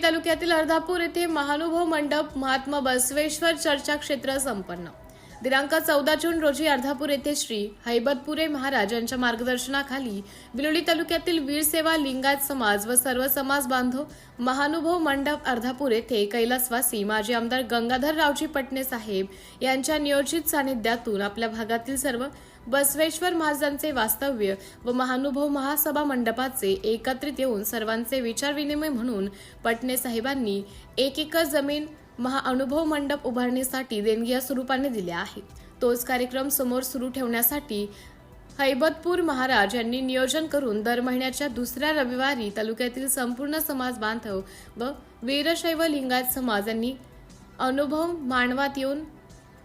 तालुक्यातील अर्धापूर येथे महानुभव मंडप महात्मा बसवेश्वर चर्चा क्षेत्र संपन्न। दिनांक 14 जून रोजी अर्धापूर येथे श्री हैबतपुरे महाराज यांच्या मार्गदर्शनाखाली बिलोली तालुक्यातील वीरसेवा लिंगायत समाज व सर्व समाज बांधव महानुभव मंडप अर्धापूर येथे कैलासवासी माजी आमदार गंगाधर रावजी पटणे साहेब यांच्या नियोजित सानिध्यातून आपल्या भागातील सर्व बसवेश्वर महाराजांचे वास्तव्य व महानुभव महासभा मंडपाचे एकत्रित येऊन सर्वांचे विचार विनिमय म्हणून पटणे साहेबांनी 1 एकर जमीन महाअनुभव मंडप उभारणीसाठी देणगी स्वरूपाने दिले आहे। तोच कार्यक्रम समोर सुरू ठेवण्यासाठी हैबतपूर महाराज यांनी नियोजन करून दर महिन्याच्या दुसऱ्या रविवारी तालुक्यातील संपूर्ण समाज बांधव व वीरशैव लिंगायत समाज यांनी अनुभव मांडवात येऊन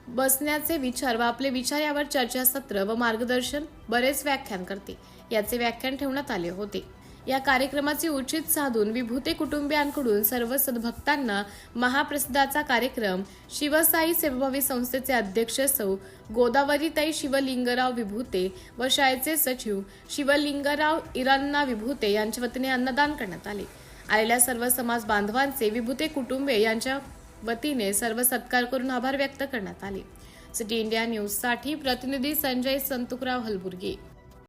बसण्याचे विचार व आपले विचार यावर चर्चासत्र व मार्गदर्शन बरेच व्याख्यान करते याचे व्याख्यान ठेवण्यात आले होते। या कार्यक्रमाचे उचित साधून विभूते कुटुंबियांकडून सर्व सद्भक्तांना महाप्रसादाचा कार्यक्रम शिवसाई सेवाभावी संस्थेचे अध्यक्ष सौ गोदावरीताई शिवलिंगराव विभूते व शाळेचे सचिव शिवलिंगराव इरान्ना विभूते यांच्या वतीने अन्नदान करण्यात आले। आलेल्या सर्व समाज बांधवांचे विभूते कुटुंबे यांच्या वतीने सर्व सत्कार करून आभार व्यक्त करण्यात आले। सिटी इंडिया न्यूज साठी प्रतिनिधी संजय संतुकराव हलबुर्गे।